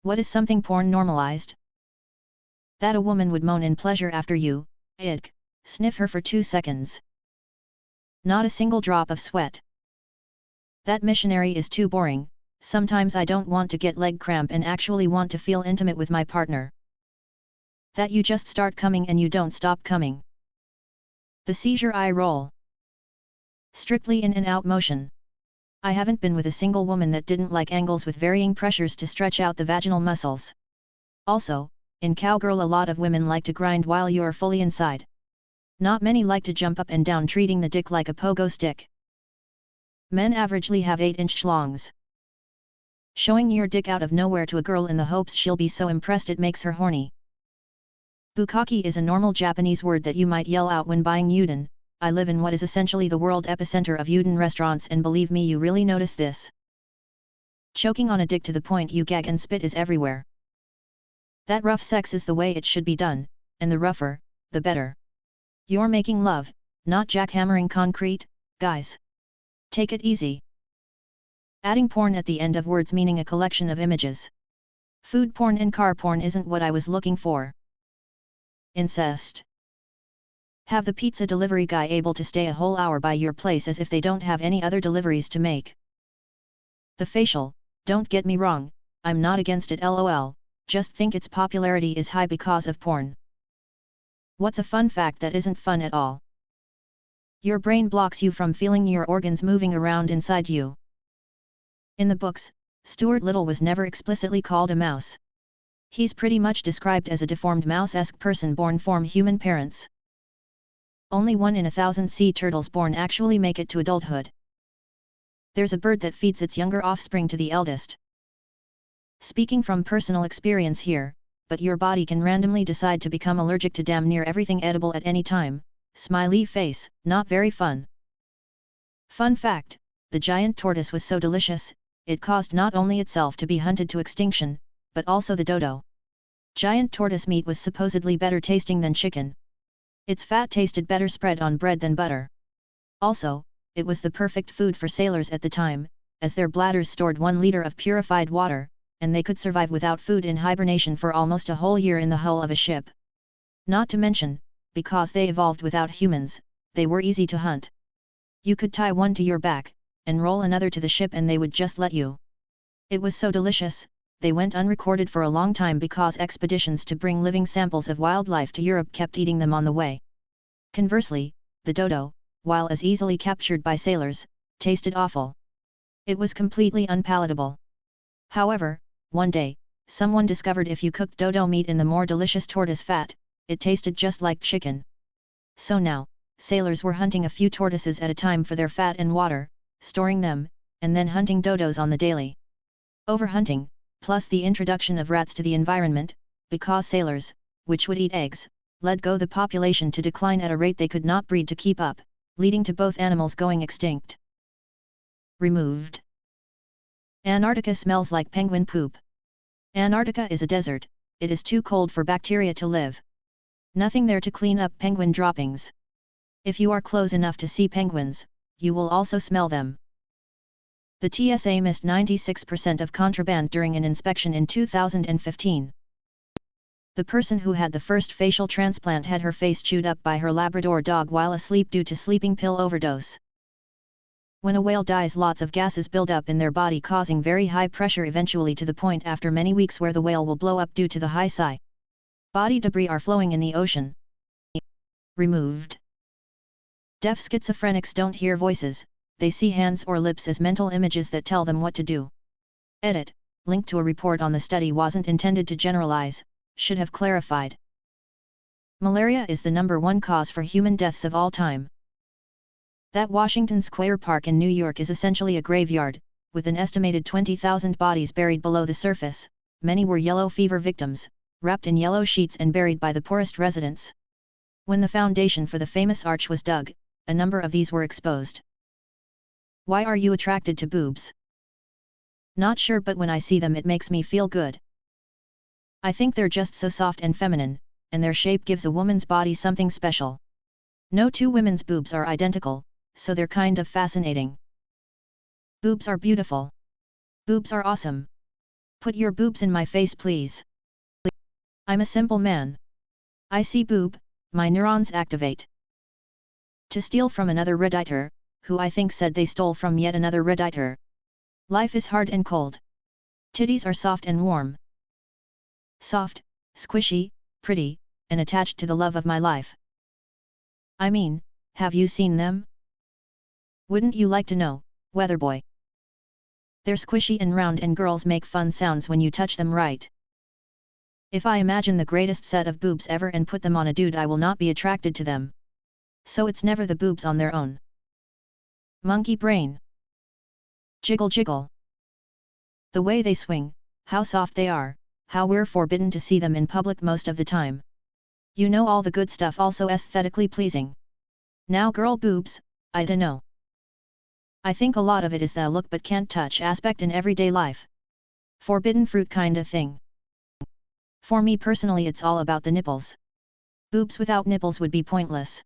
What is something porn normalized? That a woman would moan in pleasure after you, sniff her for 2 seconds. Not a single drop of sweat. That missionary is too boring, sometimes I don't want to get leg cramp and actually want to feel intimate with my partner. That you just start coming and you don't stop coming. The seizure eye roll. Strictly in and out motion. I haven't been with a single woman that didn't like angles with varying pressures to stretch out the vaginal muscles. Also, in cowgirl a lot of women like to grind while you're fully inside. Not many like to jump up and down treating the dick like a pogo stick. Men averagely have 8-inch schlongs. Showing your dick out of nowhere to a girl in the hopes she'll be so impressed it makes her horny. Bukkake is a normal Japanese word that you might yell out when buying udon. I live in what is essentially the world epicenter of udon restaurants and believe me you really notice this. Choking on a dick to the point you gag and spit is everywhere. That rough sex is the way it should be done, and the rougher, the better. You're making love, not jackhammering concrete, guys. Take it easy. Adding porn at the end of words meaning a collection of images. Food porn and car porn isn't what I was looking for. Incest. Have the pizza delivery guy able to stay a whole hour by your place as if they don't have any other deliveries to make. The facial, don't get me wrong, I'm not against it lol, just think its popularity is high because of porn. What's a fun fact that isn't fun at all? Your brain blocks you from feeling your organs moving around inside you. In the books, Stuart Little was never explicitly called a mouse. He's pretty much described as a deformed mouse-esque person born from human parents. Only 1 in 1,000 sea turtles born actually make it to adulthood. There's a bird that feeds its younger offspring to the eldest. Speaking from personal experience here, but your body can randomly decide to become allergic to damn near everything edible at any time. Smiley face, not very fun. Fun fact, the giant tortoise was so delicious, it caused not only itself to be hunted to extinction, but also the dodo. Giant tortoise meat was supposedly better tasting than chicken. Its fat tasted better spread on bread than butter. Also, it was the perfect food for sailors at the time, as their bladders stored 1 liter of purified water, and they could survive without food in hibernation for almost a whole year in the hull of a ship. Not to mention, because they evolved without humans, they were easy to hunt. You could tie one to your back, and roll another to the ship and they would just let you. It was so delicious, they went unrecorded for a long time because expeditions to bring living samples of wildlife to Europe kept eating them on the way. Conversely, the dodo, while as easily captured by sailors, tasted awful. It was completely unpalatable. However, one day, someone discovered if you cooked dodo meat in the more delicious tortoise fat, it tasted just like chicken. So now, sailors were hunting a few tortoises at a time for their fat and water, storing them, and then hunting dodos on the daily. Overhunting, plus the introduction of rats to the environment, because sailors, which would eat eggs, let go the population to decline at a rate they could not breed to keep up, leading to both animals going extinct. Removed. Antarctica smells like penguin poop. Antarctica is a desert, it is too cold for bacteria to live. Nothing there to clean up penguin droppings. If you are close enough to see penguins, you will also smell them. The TSA missed 96% of contraband during an inspection in 2015. The person who had the first facial transplant had her face chewed up by her Labrador dog while asleep due to sleeping pill overdose. When a whale dies, lots of gases build up in their body, causing very high pressure eventually to the point after many weeks where the whale will blow up due to the high psi. Body debris are flowing in the ocean. Removed. Deaf schizophrenics don't hear voices, they see hands or lips as mental images that tell them what to do. Edit, link to a report on the study wasn't intended to generalize, should have clarified. Malaria is the #1 cause for human deaths of all time. That Washington Square Park in New York is essentially a graveyard, with an estimated 20,000 bodies buried below the surface. Many were yellow fever victims, wrapped in yellow sheets and buried by the poorest residents. When the foundation for the famous arch was dug, a number of these were exposed. Why are you attracted to boobs? Not sure, but when I see them it makes me feel good. I think they're just so soft and feminine, and their shape gives a woman's body something special. No two women's boobs are identical, so they're kind of fascinating. Boobs are beautiful. Boobs are awesome. Put your boobs in my face please. I'm a simple man. I see boob, my neurons activate. To steal from another Redditor, who I think said they stole from yet another Redditor. Life is hard and cold. Titties are soft and warm. Soft, squishy, pretty, and attached to the love of my life. I mean, have you seen them? Wouldn't you like to know, Weatherboy? They're squishy and round and girls make fun sounds when you touch them right. If I imagine the greatest set of boobs ever and put them on a dude, I will not be attracted to them. So it's never the boobs on their own. Monkey brain. Jiggle jiggle. The way they swing, how soft they are, how we're forbidden to see them in public most of the time. You know, all the good stuff, also aesthetically pleasing. Now girl boobs, I dunno. I think a lot of it is the look but can't touch aspect in everyday life. Forbidden fruit kinda thing. For me personally, it's all about the nipples. Boobs without nipples would be pointless.